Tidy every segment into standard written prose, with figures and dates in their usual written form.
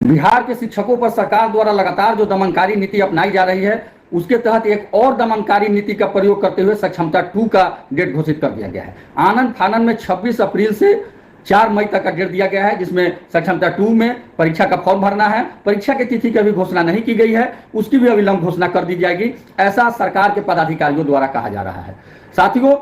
बिहार के शिक्षकों पर सरकार द्वारा लगातार जो दमनकारी नीति अपनाई जा रही है, उसके तहत एक और दमनकारी नीति का प्रयोग करते हुए सक्षमता 2 का डेट घोषित कर दिया गया है। आनंद फानन में 26 अप्रैल से 4 मई तक का डेट दिया गया है, जिसमें सक्षमता 2 में परीक्षा का फॉर्म भरना है। परीक्षा की तिथि की अभी घोषणा नहीं की गई है, उसकी भी अविलंब घोषणा कर दी जाएगी, ऐसा सरकार के पदाधिकारियों द्वारा कहा जा रहा है। साथियों,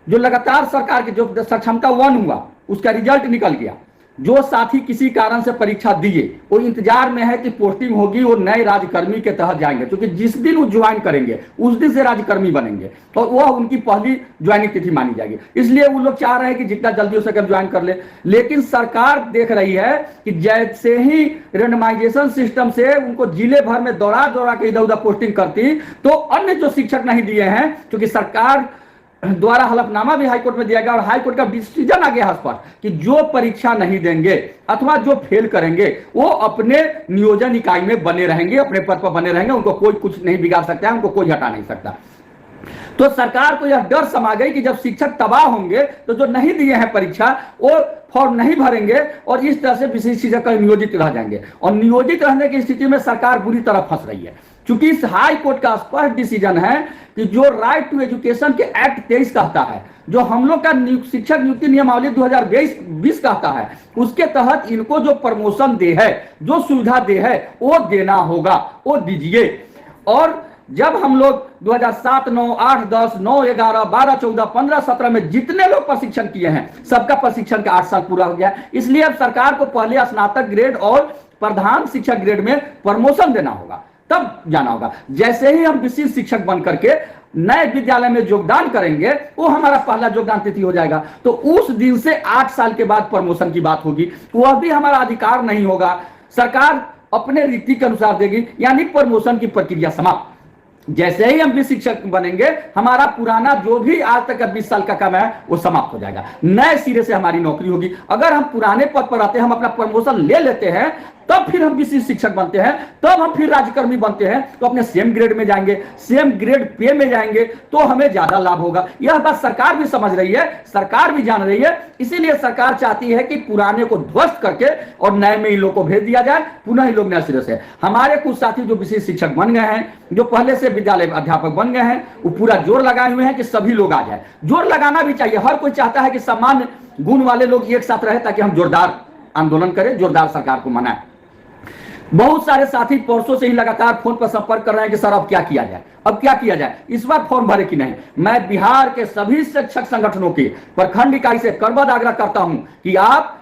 जो लगातार सरकार के जो सक्षमता 1 हुआ, उसका रिजल्ट निकल गया। जो साथी किसी कारण से परीक्षा दिए वो इंतजार में है कि पोस्टिंग होगी, वो नए राज्यकर्मी के तहत जाएंगे, क्योंकि जिस दिन वो ज्वाइन करेंगे उस दिन से राज्यकर्मी बनेंगे और वह उनकी पहली ज्वाइनिंग तिथि मानी जाएगी। इसलिए वो लोग चाह रहे हैं कि जितना जल्दी हो सके ज्वाइन कर ले। लेकिन सरकार देख रही है कि जैसे ही रेंडमाइजेशन सिस्टम से उनको जिले भर में दौड़ा दौड़ा के इधर उधर पोस्टिंग करती, तो अन्य जो शिक्षक नहीं दिए हैं, क्योंकि सरकार द्वारा हलफनामा भी हाईकोर्ट में दिया गया और हाईकोर्ट का डिसीजन आ गया इस पर कि जो परीक्षा नहीं देंगे अथवा जो फेल करेंगे वो अपने नियोजन इकाई में बने रहेंगे, अपने पद पर बने रहेंगे, उनको कोई कुछ नहीं बिगाड़ सकता है, उनको कोई हटा नहीं सकता। तो सरकार को यह डर समा गई कि जब शिक्षक तबाह होंगे तो जो नहीं दिए हैं परीक्षा वो फॉर्म नहीं भरेंगे और इस तरह से विशेष शिक्षक नियोजित रह जाएंगे। और नियोजित रहने की स्थिति में सरकार बुरी तरह फंस रही है, क्योंकि इस हाई कोर्ट का स्पष्ट डिसीजन है कि जो राइट टू एजुकेशन के एक्ट 23 कहता है, जो हम लोग का शिक्षक नियुक्ति नियमावली 2020 कहता है, उसके तहत इनको जो प्रमोशन दे है, जो सुविधा दे है, वो देना होगा, वो दीजिए। और जब हम लोग 2007, 9, 8, 10, 9, 11, 12, 14, 15, 17 में जितने लोग प्रशिक्षण किए हैं, सबका प्रशिक्षण का 8 साल पूरा हो गया। इसलिए अब सरकार को पहले स्नातक ग्रेड और प्रधान शिक्षक ग्रेड में प्रमोशन देना होगा, तब जाना होगा। जैसे ही हम विशिष्ट शिक्षक बन करके नए विद्यालय में योगदान करेंगे, वो हमारा पहला योगदान तिथि हो जाएगा। तो उस दिन से 8 साल के बाद प्रमोशन की बात होगी, वह भी हमारा अधिकार नहीं होगा, सरकार अपने रीति के अनुसार देगी, यानी प्रमोशन की प्रक्रिया समाप्त। जैसे ही हम भी शिक्षक बनेंगे, हमारा पुराना जो भी आज तक का 20 साल का काम है वो समाप्त हो जाएगा, नए सिरे से हमारी नौकरी होगी। अगर हम पुराने पद पर आते हैं, हम अपना प्रमोशन ले लेते हैं, तब फिर हम विशिष्ट शिक्षक बनते हैं, तब हम फिर राज्यकर्मी बनते हैं, तो अपने सेम ग्रेड में जाएंगे, सेम ग्रेड पे में जाएंगे, तो हमें ज्यादा लाभ होगा। यह बात सरकार भी समझ रही है, सरकार भी जान रही है। इसीलिए सरकार चाहती है कि पुराने को ध्वस्त करके और नए में इन लोग को भेज दिया जाए, पुनः इन लोग नए सिरे से। हमारे कुछ साथी जो विशिष्ट शिक्षक बन गए हैं, जो पहले से विद्यालय अध्यापक बन गए हैं, वो पूरा जोर लगाए हुए हैं कि सभी लोग आ जाए। जोर लगाना भी चाहिए, हर कोई चाहता है कि सामान्य गुण वाले लोग एक साथ रहे, ताकि हम जोरदार आंदोलन करें, जोरदार सरकार को मनाएं। बहुत सारे साथी परसों से ही लगातार फोन पर संपर्क कर रहे हैं कि सर अब क्या किया जाए, अब क्या किया जाए, इस बार फॉर्म भरे कि नहीं। मैं बिहार के सभी शिक्षक संगठनों की प्रखंड इकाई से करबद्ध आग्रह करता हूं कि आप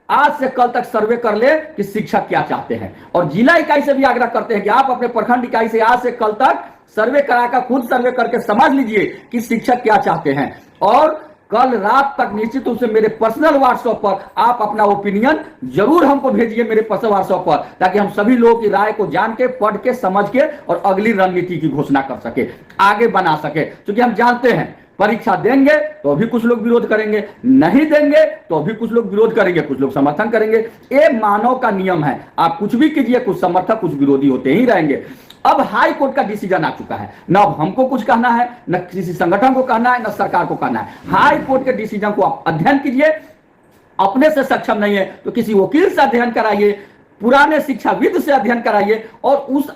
आज से कल तक सर्वे कर ले कि शिक्षक क्या चाहते हैं, और जिला इकाई से भी आग्रह करते हैं कि आप अपने प्रखंड इकाई से आज से कल तक सर्वे कराकर, खुद सर्वे करके समझ लीजिए कि शिक्षक क्या चाहते हैं। और कल रात तक निश्चित रूप से मेरे पर्सनल व्हाट्सएप पर आप अपना ओपिनियन जरूर हमको भेजिए, मेरे पर्सनल व्हाट्सएप पर, ताकि हम सभी लोगों की राय को जान के, पढ़ के, समझ के और अगली रणनीति की घोषणा कर सके, आगे बना सके। क्योंकि हम जानते हैं परीक्षा देंगे तो भी कुछ लोग विरोध करेंगे, नहीं देंगे तो भी कुछ लोग विरोध करेंगे, कुछ लोग समर्थन करेंगे। ये मानव का नियम है, आप कुछ भी कीजिए, कुछ समर्थक कुछ विरोधी होते ही रहेंगे। अब हाई कोर्ट का डिसीजन आ चुका है, न अब हमको कुछ कहना है, न किसी संगठन को कहना है, न सरकार को कहना है। हाई कोर्ट के डिसीजन को आप अध्ययन कीजिए, अपने से सक्षम नहीं है तो किसी वकील से अध्ययन कराइए, पुराने शिक्षाविद से अध्ययन कराइए, और उस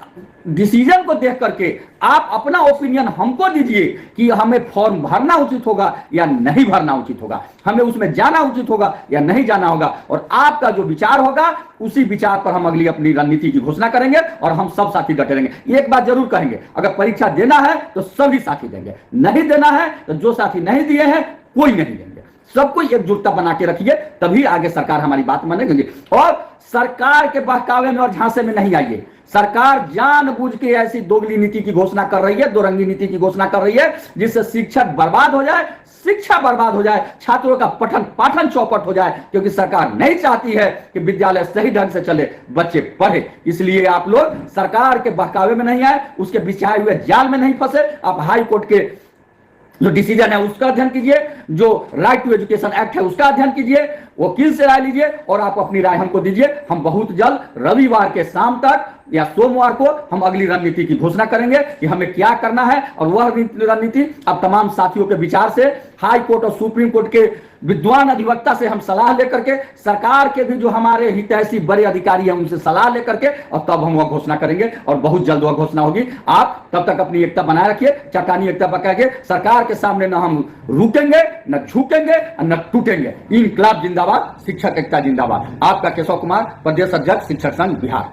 डिसीजन को देख करके आप अपना ओपिनियन हमको दीजिए कि हमें फॉर्म भरना उचित होगा या नहीं भरना उचित होगा, हमें उसमें जाना उचित होगा या नहीं जाना होगा। और आपका जो विचार होगा उसी विचार पर हम अगली अपनी रणनीति की घोषणा करेंगे और हम सब साथी डटे रहेंगे। एक बात जरूर कहेंगे, अगर परीक्षा देना है तो सभी साथी देंगे, नहीं देना है तो जो साथी नहीं दिए हैं कोई नहीं देंगे। सबको एकजुटता बना के रखिए, तभी आगे सरकार हमारी बात मानेगी। और सरकार के बहकावे में और झांसे में नहीं आइए। सरकार जानबूझ के ऐसी दोगली नीति की घोषणा कर रही है, दोरंगी नीति की घोषणा कर रही है, जिससे शिक्षक बर्बाद हो जाए, शिक्षा बर्बाद हो जाए, छात्रों का पठन पाठन चौपट हो जाए। क्योंकि सरकार नहीं चाहती है कि विद्यालय सही ढंग से चले, बच्चे पढ़े। इसलिए आप लोग सरकार के बहकावे में नहीं आए, उसके बिछाए हुए जाल में नहीं फंसे। आप हाई कोर्ट के जो डिसीजन है उसका अध्ययन कीजिए, जो राइट टू एजुकेशन एक्ट है उसका अध्ययन कीजिए, वकील से राय लीजिए और आप अपनी राय हमको दीजिए। हम बहुत जल्द रविवार के शाम तक या सोमवार को हम अगली रणनीति की घोषणा करेंगे कि हमें क्या करना है। और वह रणनीति अब तमाम साथियों के विचार से, हाई कोर्ट और सुप्रीम कोर्ट के विद्वान अधिवक्ता से हम सलाह लेकर के, सरकार के भी जो हमारे हितैषी बड़े अधिकारी हैं उनसे सलाह लेकर के, और तब हम वह घोषणा करेंगे और बहुत जल्द वह घोषणा होगी। आप तब तक अपनी एकता बनाए रखिए, चट्टानी एकता पकड़िए। सरकार के सामने न हम रुकेंगे, न झुकेंगे, न टूटेंगे। इंकलाब जिंदाबाद, शिक्षक एकता जिंदाबाद। आपका केशव कुमार, प्रदेश अध्यक्ष शिक्षक संघ बिहार।